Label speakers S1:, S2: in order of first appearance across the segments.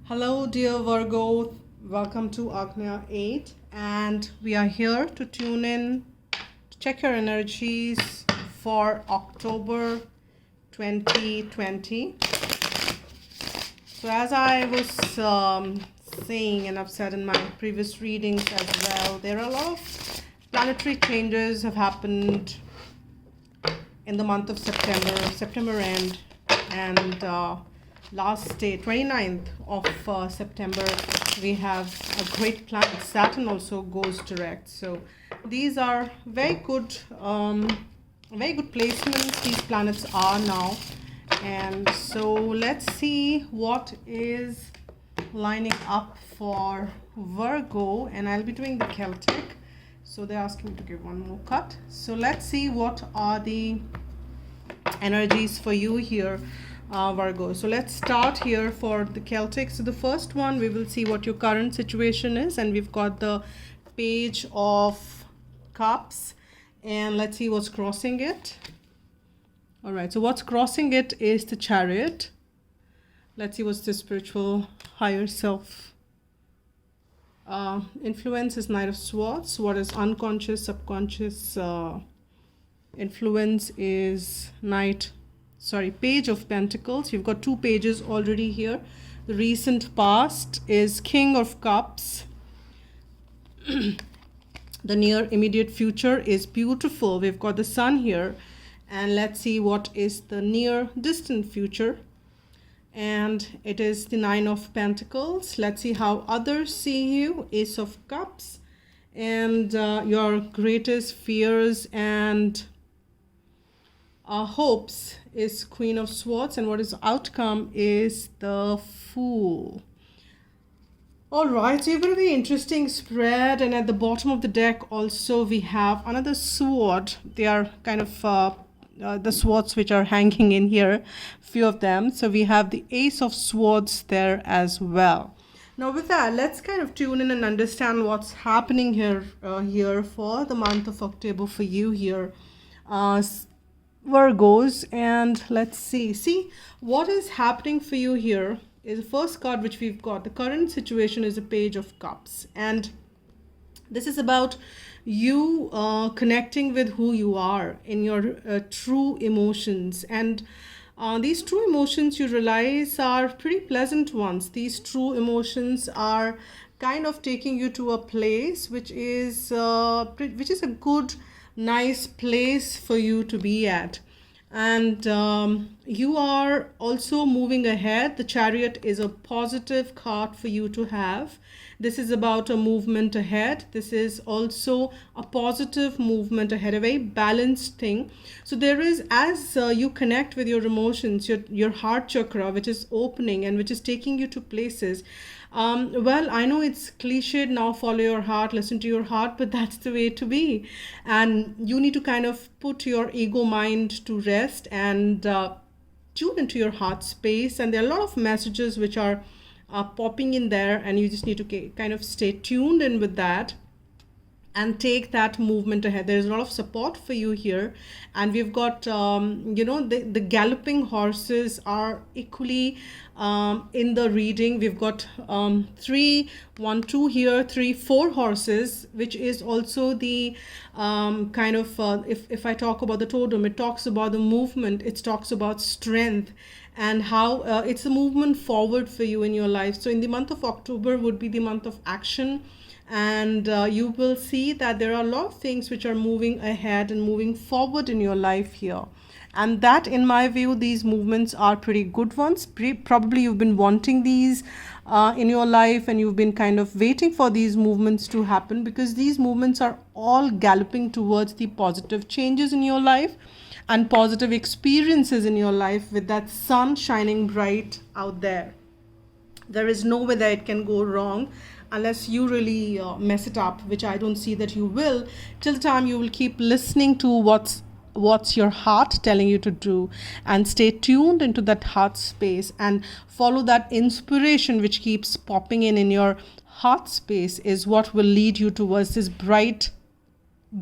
S1: Hello, dear Virgo. Welcome to Agnya 8, and we are here to tune in to check your energies for October 2020. So, as I was saying, and I've said in my previous readings as well, there are a lot of planetary changes have happened in the month of September end, and last day 29th of September we have a great planet Saturn also goes direct. So these are very good placements these planets are now. And so let's see what is lining up for Virgo, and I'll be doing the Celtic. So they're asking me to give one more cut. So let's see what are the energies for you here, Virgo. So let's start here for the Celtic. So the first one, we will see what your current situation is, and we've got the Page of Cups, and let's see what's crossing it. All right, so what's crossing it is the Chariot. Let's see what's the spiritual higher self. Influence is Knight of Swords. What is unconscious, subconscious influence is Page of Pentacles. You've got two pages already here. The recent past is King of Cups. The near immediate future is beautiful. We've got the Sun here, and let's see what is the near distant future, and it is the Nine of Pentacles. Let's see how others see you. Ace of Cups, and your greatest fears and hopes is Queen of Swords, and what is the outcome is the Fool. All right, so you've got a very interesting spread, and at the bottom of the deck also we have another sword. They are kind of the swords which are hanging in here, few of them. So we have the Ace of Swords there as well. Now with that, let's kind of tune in and understand what's happening here for the month of October for you here, Virgos. And let's see what is happening for you here is the first card which we've got. The current situation is a Page of Cups, and this is about you connecting with who you are in your true emotions. And these true emotions, you realize, are pretty pleasant ones. These true emotions are kind of taking you to a place which is a good, nice place for you to be at. And you are also moving ahead. The Chariot is a positive card for you to have. This is about a movement ahead. This is also a positive movement ahead, a very balanced thing. So there is, as you connect with your emotions, your heart chakra, which is opening and which is taking you to places. Well, I know it's cliched now, follow your heart, listen to your heart, but that's the way to be. And you need to kind of put your ego mind to rest and tune into your heart space. And there are a lot of messages which are popping in there, and you just need to kind of stay tuned in with that and take that movement ahead. There's a lot of support for you here, and we've got the galloping horses are equally in the reading. We've got 3, 1, 2 here, 3, 4 horses, which is also the kind of if I talk about the totem, it talks about the movement, it talks about strength, and how it's a movement forward for you in your life. So in the month of October would be the month of action, and you will see that there are a lot of things which are moving ahead and moving forward in your life here. And that, in my view, these movements are pretty good ones. Probably you've been wanting these in your life, and you've been kind of waiting for these movements to happen, because these movements are all galloping towards the positive changes in your life and positive experiences in your life, with that sun shining bright out there. There is no way that it can go wrong unless you really mess it up, which I don't see that you will. Till the time you will keep listening to what's your heart telling you to do, and stay tuned into that heart space and follow that inspiration which keeps popping in your heart space, is what will lead you towards this bright,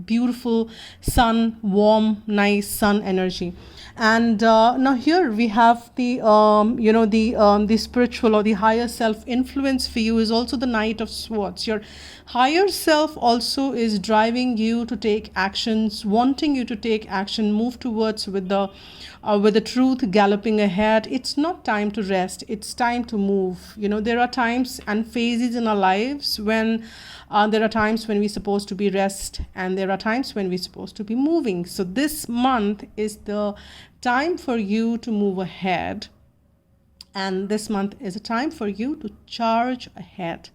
S1: beautiful sun, warm, nice sun energy. And now here we have the the spiritual or the higher self influence for you is also the Knight of Swords. Your higher self also is driving you to take actions, wanting you to take action, move towards with the truth galloping ahead. It's not time to rest, it's time to move. There are times and phases in our lives when there are times when we're supposed to be rest, and there are times when we're supposed to be moving. So this month is the time for you to move ahead, and this month is a time for you to charge ahead.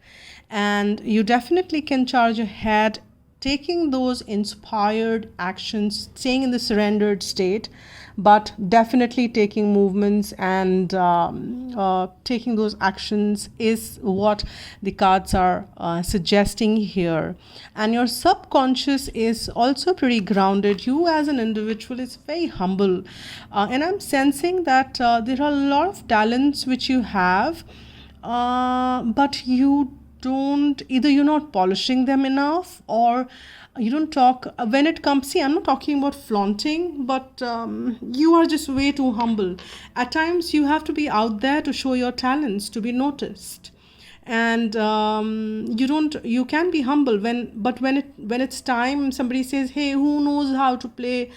S1: And you definitely can charge ahead, taking those inspired actions, staying in the surrendered state, but definitely taking movements and taking those actions is what the cards are suggesting here. And your subconscious is also pretty grounded. You as an individual is very humble, and I'm sensing that there are a lot of talents which you have, but you don't, either you're not polishing them enough, or you don't talk when it comes. See, I'm not talking about flaunting, but you are just way too humble. At times you have to be out there to show your talents, to be noticed. And you can be humble but when it's time, somebody says, hey, who knows how to play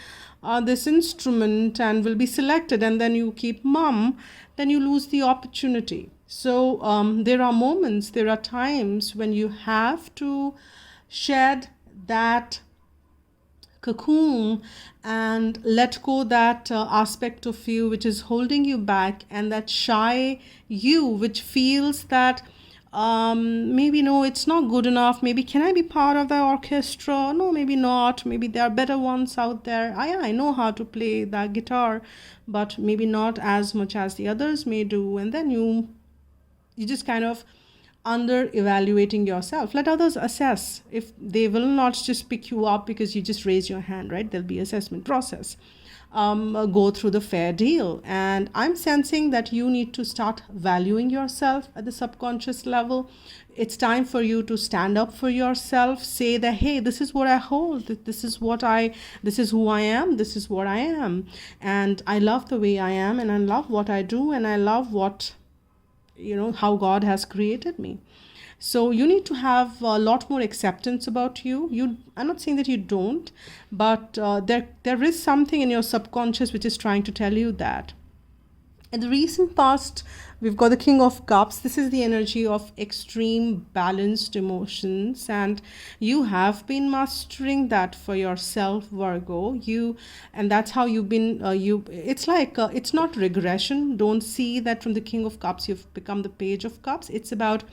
S1: this instrument and will be selected, and then you keep mum, then you lose the opportunity. So there are moments, there are times when you have to shed that cocoon and let go that aspect of you which is holding you back, and that shy you which feels that maybe no, it's not good enough. Maybe can I be part of the orchestra? No, maybe not. Maybe there are better ones out there. I know how to play the guitar, but maybe not as much as the others may do. And then you just kind of under evaluating yourself. Let others assess. If they will not just pick you up because you just raise your hand, right? There'll be assessment process. Go through the fair deal. And I'm sensing that you need to start valuing yourself at the subconscious level. It's time for you to stand up for yourself. Say that, hey, this is what I hold. This is who I am. This is what I am. And I love the way I am, and I love what I do, and I love what how God has created me. So you need to have a lot more acceptance about you. I'm not saying that you don't, but there is something in your subconscious which is trying to tell you that. In the recent past, we've got the King of Cups. This is the energy of extreme balanced emotions, and you have been mastering that for yourself, Virgo. And that's how you've been. It's like it's not regression. Don't see that from the King of Cups you've become the Page of Cups. It's about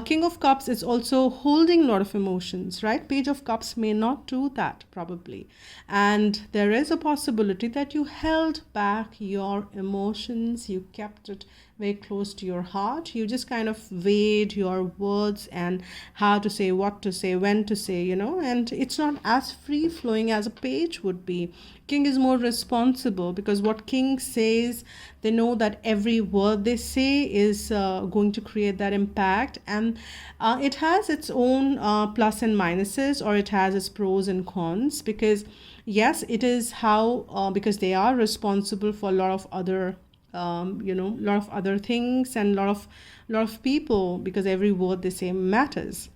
S1: King of Cups is also holding a lot of emotions, right? Page of Cups may not do that probably. And there is a possibility that you held back your emotions. You kept it very close to your heart. You just kind of weighed your words and how to say, what to say, when to say, and it's not as free flowing as a page would be. King is more responsible, because what king says, they know that every word they say is going to create that impact, and it has its own plus and minuses, or it has its pros and cons, because yes, it is how because they are responsible for a lot of other lot of other things and lot of people, because every word they say matters.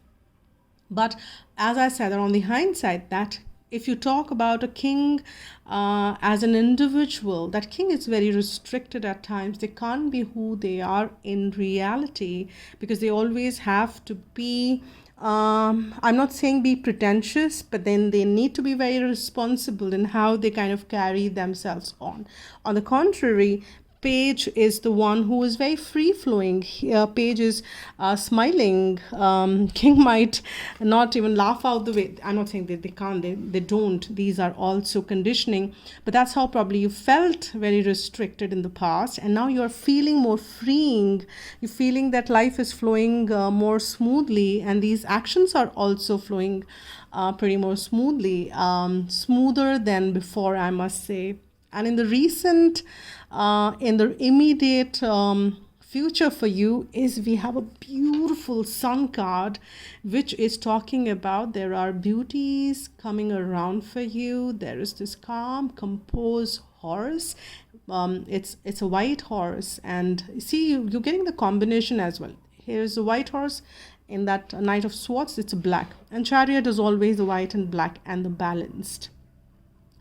S1: But as I said, on the hindsight, that if you talk about a king as an individual, that king is very restricted at times. They can't be who they are in reality, because they always have to be I'm not saying be pretentious, but then they need to be very responsible in how they kind of carry themselves on. On the contrary, Page is the one who is very free flowing. Page is smiling. King might not even laugh out the way. I'm not saying that they can't, they don't. These are also conditioning. But that's how probably you felt very restricted in the past. And now you're feeling more freeing. You're feeling that life is flowing more smoothly. And these actions are also flowing pretty more smoothly. Smoother than before, I must say. And in the recent, in the immediate future for you is we have a beautiful sun card, which is talking about there are beauties coming around for you. There is this calm, composed, horse. It's a white horse, and see, you're getting the combination as well. Here's a white horse. In that Knight of Swords, it's a black, and Chariot is always the white and black and the balanced.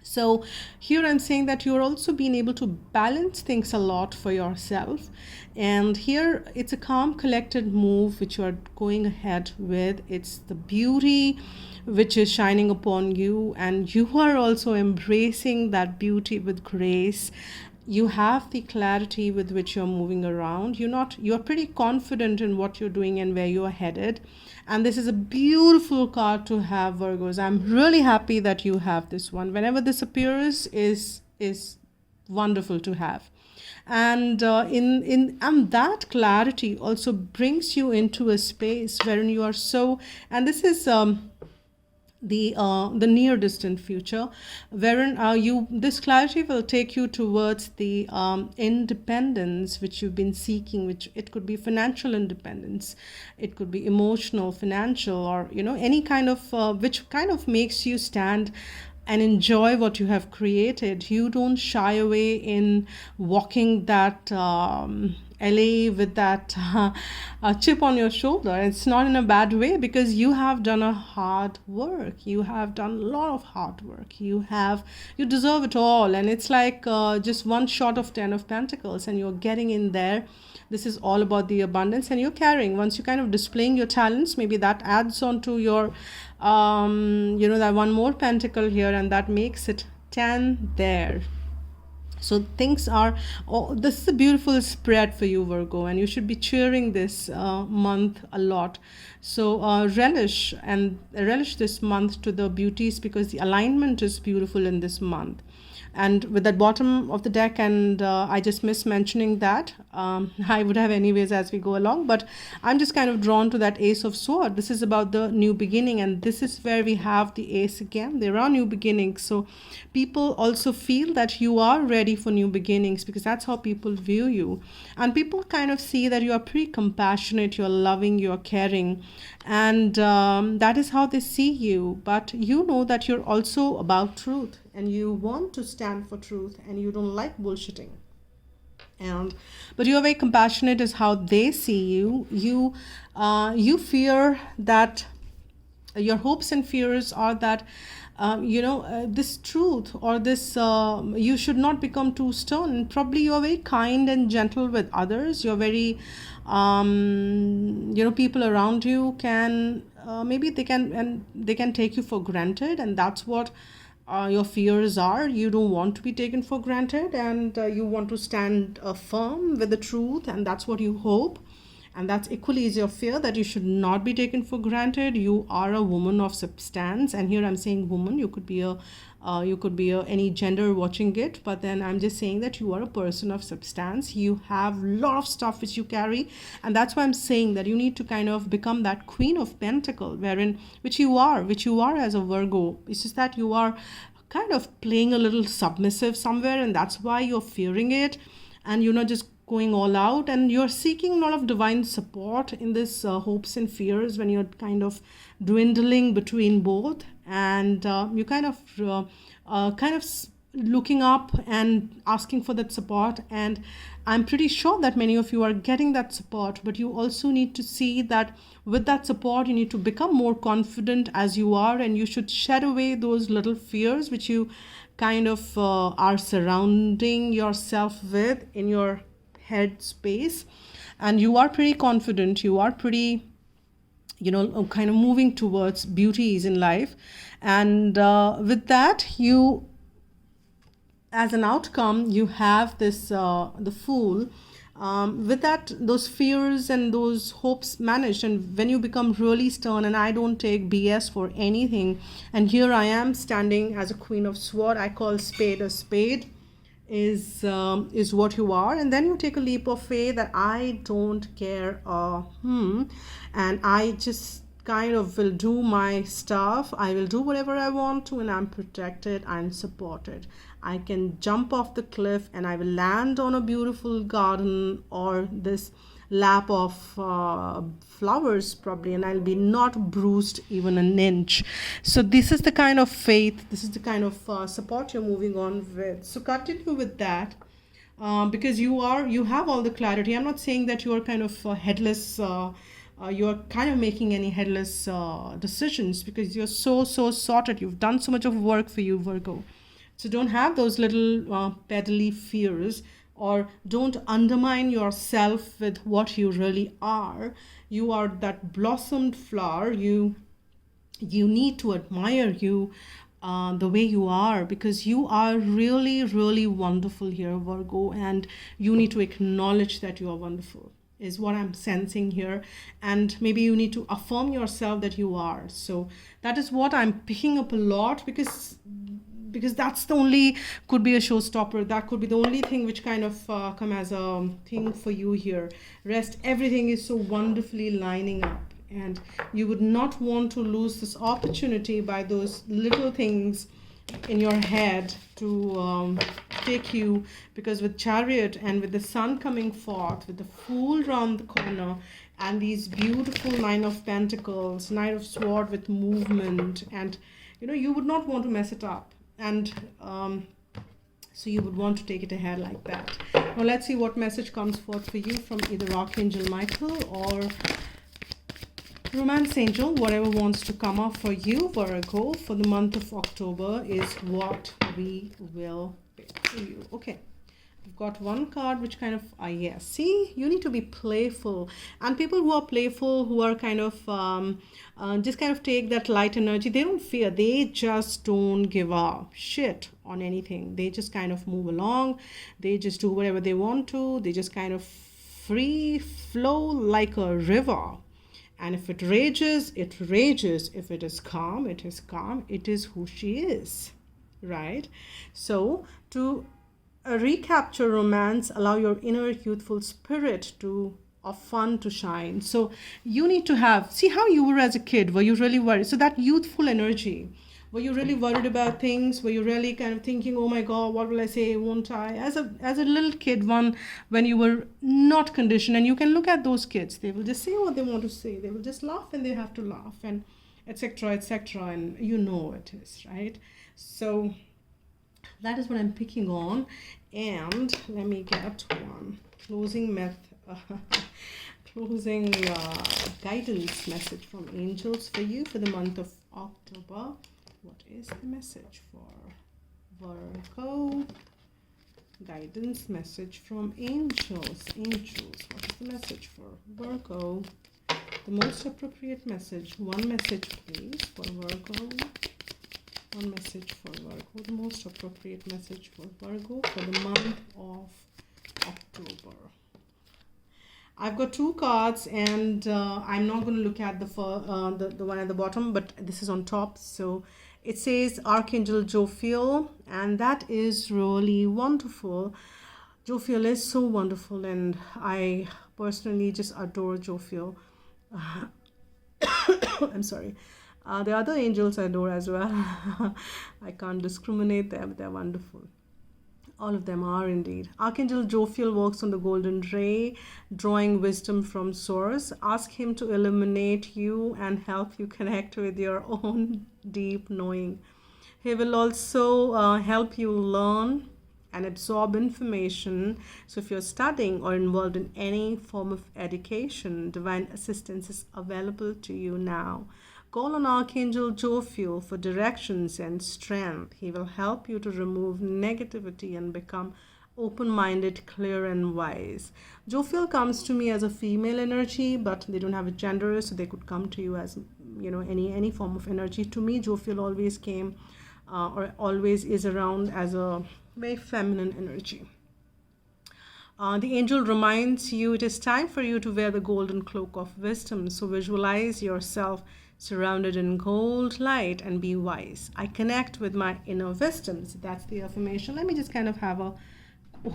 S1: So here I'm saying that you're also being able to balance things a lot for yourself. And here it's a calm, collected move which you are going ahead with. It's the beauty which is shining upon you, and you are also embracing that beauty with grace. You have the clarity with which you're moving around. You're pretty confident in what you're doing and where you're headed. And this is a beautiful card to have, Virgos. I'm really happy that you have this one. Whenever this appears, is wonderful to have. And and that clarity also brings you into a space wherein you are so, and this is the near distant future, wherein this clarity will take you towards the independence which you've been seeking, which it could be financial independence, it could be emotional, financial, or any kind of which kind of makes you stand and enjoy what you have created. You don't shy away in walking that LA with that chip on your shoulder. It's not in a bad way, because you have done a hard work. You have done a lot of hard work. You deserve it all. And it's like just one shot of 10 of Pentacles, and you're getting in there. This is all about the abundance, and you're carrying. Once you kind of displaying your talents, maybe that adds on to your, that one more pentacle here, and that makes it 10 there. So things are, this is a beautiful spread for you, Virgo, and you should be cheering this month a lot. So relish this month to the beauties, because the alignment is beautiful in this month. And with that bottom of the deck, and I just missed mentioning that, I would have anyways as we go along, but I'm just kind of drawn to that Ace of Swords. This is about the new beginning, and this is where we have the Ace again. There are new beginnings, so people also feel that you are ready for new beginnings, because that's how people view you. And people kind of see that you are pretty compassionate, you're loving, you're caring, and that is how they see you. But you know that you're also about truth, and you want to stand for truth, and you don't like bullshitting. But you're very compassionate is how they see you. You fear that your hopes and fears are that this truth, or this you should not become too stern. Probably you're very kind and gentle with others. You're very people around you can maybe they can take you for granted, and that's what your fears are. You don't want to be taken for granted, and you want to stand firm with the truth, and that's what you hope. And that's equally is your fear, that you should not be taken for granted. You are a woman of substance, and here I'm saying woman. You could be any gender watching it, but then I'm just saying that you are a person of substance. You have a lot of stuff which you carry, and that's why I'm saying that you need to kind of become that Queen of Pentacles, which you are as a Virgo. It's just that you are kind of playing a little submissive somewhere, and that's why you're fearing it, and you're not just going all out, and you're seeking a lot of divine support in this hopes and fears, when you're kind of dwindling between both, and you kind of looking up and asking for that support. And I'm pretty sure that many of you are getting that support, but you also need to see that with that support you need to become more confident as you are, and you should shed away those little fears which you kind of are surrounding yourself with in your head space. And you are pretty confident, you are pretty kind of moving towards beauties in life, and with that, you as an outcome, you have this the Fool. With that, those fears and those hopes managed, and when you become really stern, and I don't take BS for anything, and here I am standing as a Queen of Swords. I call spade a spade is what you are, and then you take a leap of faith that I don't care and I just kind of will do my stuff. I will do whatever I want to, and I'm protected, I'm supported. I can jump off the cliff and I will land on a beautiful garden or this lap of flowers probably, and I'll be not bruised even an inch. So this is the kind of faith, this is the kind of support you're moving on with. So continue with that. Because you have all the clarity. I'm not saying that you are kind of headless, you're kind of making any headless decisions, because you're so sorted. You've done so much of work for you, Virgo. So don't have those little peddly fears, or don't undermine yourself with what you really are. You are that blossomed flower. You need to admire you the way you are, because you are really wonderful here, Virgo, and you need to acknowledge that you are wonderful, is what I'm sensing here. And maybe you need to affirm yourself that you are. So that is what I'm picking up a lot, because that's the only, could be a showstopper. That could be the only thing which kind of come as a thing for you here. Rest, everything is so wonderfully lining up, and you would not want to lose this opportunity by those little things in your head to take you, because with Chariot and with the sun coming forth, with the Fool round the corner, and these beautiful Nine of Pentacles, Knight of Sword with movement, and you would not want to mess it up, and so you would want to take it ahead like that. Now let's see what message comes forth for you from either Archangel Michael or Romance Angel. Whatever wants to come up for you, Virgo, for the month of October is what we will pick for you. Okay, we've got one card which kind of, yes, see, you need to be playful. And people who are playful, who are kind of, just kind of take that light energy, they don't fear. They just don't give a shit on anything. They just kind of move along. They just do whatever they want to. They just kind of free flow like a river. And if it rages, it rages. If it is calm, it is calm. It is who she is, right? So to recapture romance, allow your inner youthful spirit of fun to shine. So you need to have, see how you were as a kid. Were you really worried? So that youthful energy. Were you really worried about things? Were you really kind of thinking, oh my God, what will I say? Won't I? As a little kid, when you were not conditioned, and you can look at those kids, they will just say what they want to say. They will just laugh and they have to laugh, and etc. And you know it is, right? So that is what I'm picking on. And let me get one closing guidance message from angels for you for the month of October. What is the message for Virgo? Guidance message from angels. Angels, what is the message for Virgo? The most appropriate message. One message, please, for Virgo. One message for Virgo. The most appropriate message for Virgo for the month of October. I've got two cards, and I'm not going to look at the one at the bottom, but this is on top. So it says Archangel Jophiel, and that is really wonderful. Jophiel is so wonderful, and I personally just adore Jophiel. I'm sorry. The other angels I adore as well. I can't discriminate them. They're wonderful. All of them are indeed. Archangel Jophiel works on the golden ray, drawing wisdom from source. Ask him to illuminate you and help you connect with your own deep knowing. He will also help you learn and absorb information. So if you're studying or involved in any form of education, divine assistance is available to you now. Call on Archangel Jophiel for directions and strength. He will help you to remove negativity and become open-minded, clear, and wise. Jophiel comes to me as a female energy, but they don't have a gender, so they could come to you as, any form of energy. To me, Jophiel always came or always is around as a very feminine energy. The angel reminds you it is time for you to wear the golden cloak of wisdom. So visualize yourself surrounded in gold light and be wise. I connect with my inner wisdom. So that's the affirmation. Let me just kind of have oh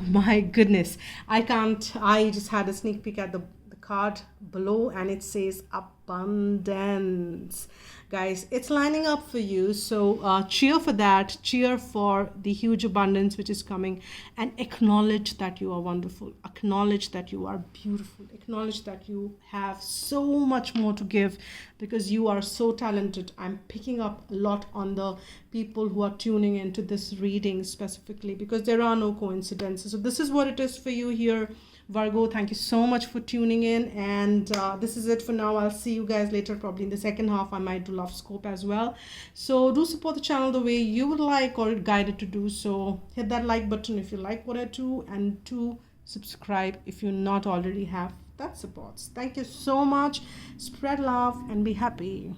S1: my goodness. I just had a sneak peek at the card below and it says abundance. Guys, it's lining up for you. So cheer for that. Cheer for the huge abundance which is coming, and acknowledge that you are wonderful. Acknowledge that you are beautiful. Acknowledge that you have so much more to give because you are so talented. I'm picking up a lot on the people who are tuning into this reading specifically because there are no coincidences. So this is what it is for you here, Virgo. Thank you so much for tuning in, and this is it for now. I'll see you guys later, probably in the second half. I might do love scope as well, so do support the channel the way you would like or guided to do so. Hit that like button if you like what I do, and to subscribe if you not already have. That supports. Thank you so much. Spread love and be happy.